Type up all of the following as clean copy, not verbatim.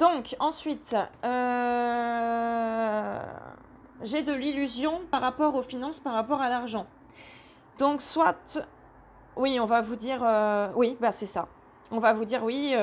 Donc, ensuite, j'ai de l'illusion par rapport aux finances, par rapport à l'argent. Donc, soit, oui, on va vous dire, oui, bah c'est ça. On va vous dire, oui,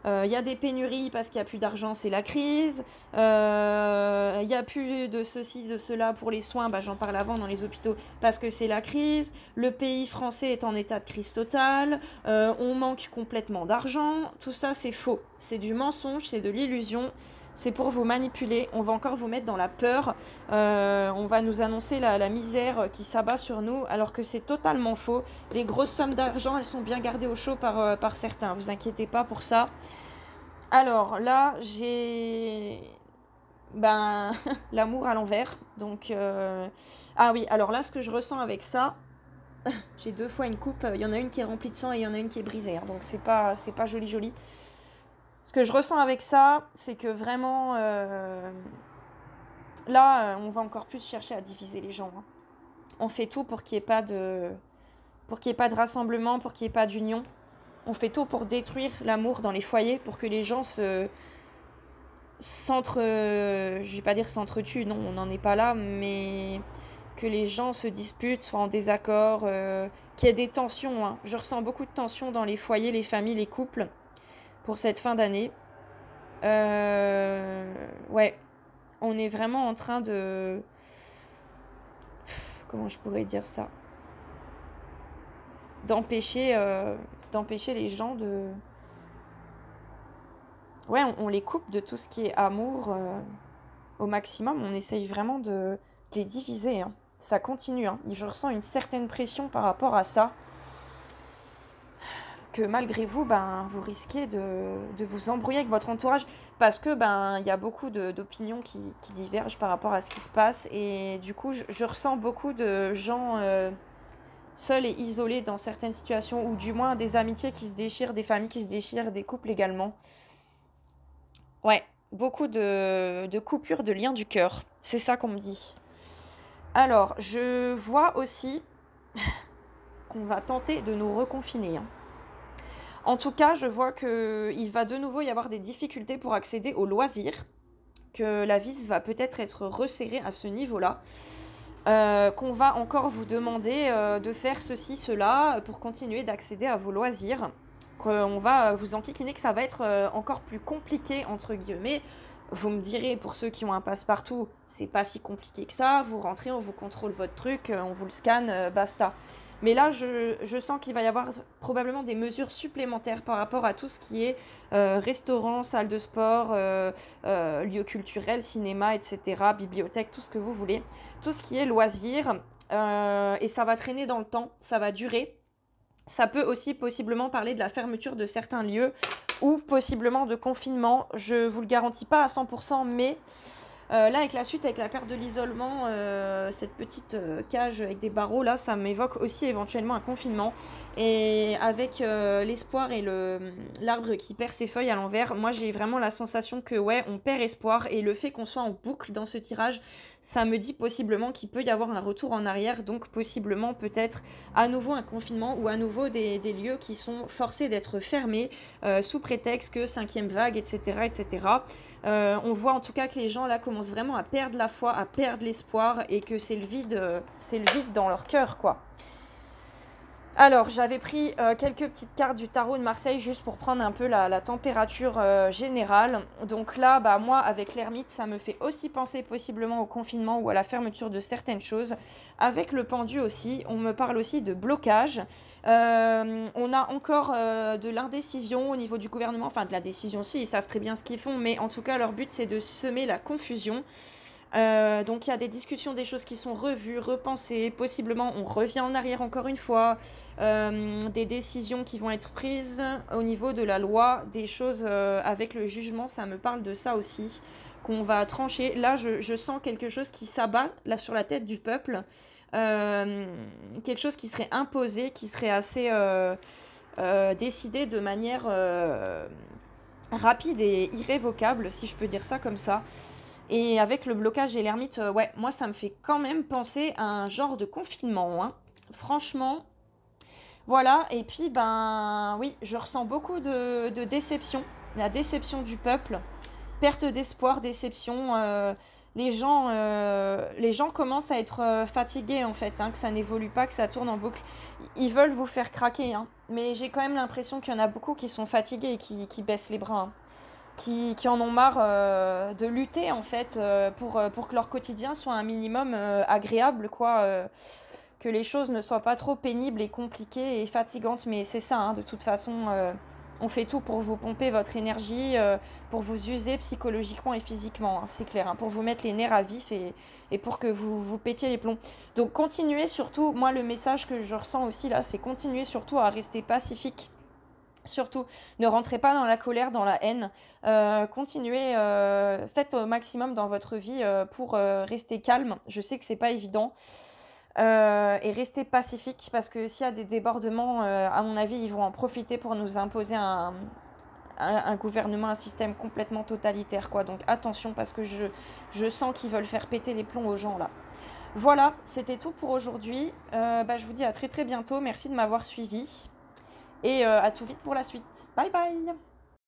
il y a des pénuries parce qu'il n'y a plus d'argent, c'est la crise. Il n'y a plus de ceci, de cela pour les soins, bah, j'en parle avant dans les hôpitaux, parce que c'est la crise. Le pays français est en état de crise totale. On manque complètement d'argent. Tout ça, c'est faux. C'est du mensonge, c'est de l'illusion. C'est pour vous manipuler. On va encore vous mettre dans la peur. On va nous annoncer la misère qui s'abat sur nous, alors que c'est totalement faux. Les grosses sommes d'argent, elles sont bien gardées au chaud par certains. Vous inquiétez pas pour ça. Alors là, j'ai l'amour à l'envers. Donc, ah oui, alors là, ce que je ressens avec ça, j'ai 2 fois une coupe. Il y en a une qui est remplie de sang et il y en a une qui est brisée. Hein, donc, c'est pas joli, joli. Ce que je ressens avec ça, c'est que vraiment, là, on va encore plus chercher à diviser les gens. Hein. On fait tout pour qu'il n'y ait pas de rassemblement, pour qu'il n'y ait pas d'union. On fait tout pour détruire l'amour dans les foyers, pour que les gens je vais pas dire s'entretuent, non, on n'en est pas là, mais que les gens se disputent, soient en désaccord, qu'il y ait des tensions. Hein. Je ressens beaucoup de tensions dans les foyers, les familles, les couples, pour cette fin d'année. Ouais, on est vraiment en train de... Comment je pourrais dire ça? D'empêcher les gens de... Ouais, on les coupe de tout ce qui est amour au maximum. On essaye vraiment de les diviser. Hein. Ça continue. Hein. Je ressens une certaine pression par rapport à ça. Que malgré vous, vous risquez de vous embrouiller avec votre entourage parce que il y a beaucoup d'opinions qui divergent par rapport à ce qui se passe. Et du coup, je ressens beaucoup de gens seuls et isolés dans certaines situations, ou du moins des amitiés qui se déchirent, des familles qui se déchirent, des couples également. Ouais, beaucoup de coupures de liens du cœur. C'est ça qu'on me dit. Alors, je vois aussi qu'on va tenter de nous reconfiner. Hein. En tout cas, je vois qu'il va de nouveau y avoir des difficultés pour accéder aux loisirs, que la vis va peut-être être resserrée à ce niveau-là, qu'on va encore vous demander de faire ceci, cela, pour continuer d'accéder à vos loisirs, qu'on va vous enquiquiner, que ça va être encore plus compliqué, entre guillemets. Vous me direz, pour ceux qui ont un passe-partout, c'est pas si compliqué que ça, vous rentrez, on vous contrôle votre truc, on vous le scanne, basta. Mais là, je sens qu'il va y avoir probablement des mesures supplémentaires par rapport à tout ce qui est restaurant, salle de sport, lieux culturels, cinéma, etc., bibliothèque, tout ce que vous voulez. Tout ce qui est loisirs, et ça va traîner dans le temps, ça va durer. Ça peut aussi possiblement parler de la fermeture de certains lieux ou possiblement de confinement. Je ne vous le garantis pas à 100%, mais... là, avec la suite, avec la carte de l'isolement, cette petite cage avec des barreaux, là, ça m'évoque aussi éventuellement un confinement. Et avec l'espoir et l'arbre qui perd ses feuilles à l'envers, moi, j'ai vraiment la sensation que, ouais, on perd espoir. Et le fait qu'on soit en boucle dans ce tirage, ça me dit possiblement qu'il peut y avoir un retour en arrière. Donc, possiblement, peut-être, à nouveau un confinement ou à nouveau des lieux qui sont forcés d'être fermés sous prétexte que 5e vague, etc., etc. On voit en tout cas que les gens là commencent vraiment à perdre la foi, à perdre l'espoir et que c'est le vide dans leur cœur, quoi. Alors, j'avais pris quelques petites cartes du tarot de Marseille juste pour prendre un peu la température générale. Donc là, moi, avec l'ermite, ça me fait aussi penser possiblement au confinement ou à la fermeture de certaines choses. Avec le pendu aussi, on me parle aussi de blocage. On a encore de l'indécision au niveau du gouvernement. Enfin, de la décision, si, ils savent très bien ce qu'ils font. Mais en tout cas, leur but, c'est de semer la confusion. Donc il y a des discussions, des choses qui sont revues, repensées, possiblement on revient en arrière encore une fois, des décisions qui vont être prises au niveau de la loi, des choses avec le jugement, ça me parle de ça aussi, qu'on va trancher. Là je sens quelque chose qui s'abat là sur la tête du peuple, quelque chose qui serait imposé, qui serait assez décidé de manière rapide et irrévocable, si je peux dire ça comme ça. Et avec le blocage et l'ermite, ouais, moi ça me fait quand même penser à un genre de confinement, hein. Franchement, voilà. Et puis, oui, je ressens beaucoup de déception la déception du peuple, perte d'espoir, déception. Les gens commencent à être fatigués en fait, hein, que ça n'évolue pas, que ça tourne en boucle. Ils veulent vous faire craquer, hein. Mais j'ai quand même l'impression qu'il y en a beaucoup qui sont fatigués et qui baissent les bras, hein. Qui en ont marre de lutter en fait pour que leur quotidien soit un minimum agréable, quoi. Que les choses ne soient pas trop pénibles et compliquées et fatigantes. Mais c'est ça, hein, de toute façon, on fait tout pour vous pomper votre énergie, pour vous user psychologiquement et physiquement, hein, c'est clair, hein, pour vous mettre les nerfs à vif et pour que vous pétiez les plombs. Donc continuez surtout, moi le message que je ressens aussi là, c'est continuer surtout à rester pacifique. Surtout, ne rentrez pas dans la colère, dans la haine. Continuez, faites au maximum dans votre vie pour rester calme. Je sais que c'est pas évident. Et rester pacifique parce que s'il y a des débordements, à mon avis, ils vont en profiter pour nous imposer un gouvernement, un système complètement totalitaire, quoi. Donc attention parce que je sens qu'ils veulent faire péter les plombs aux gens là. Voilà, c'était tout pour aujourd'hui. Je vous dis à très très bientôt. Merci de m'avoir suivi. Et à tout vite pour la suite. Bye bye!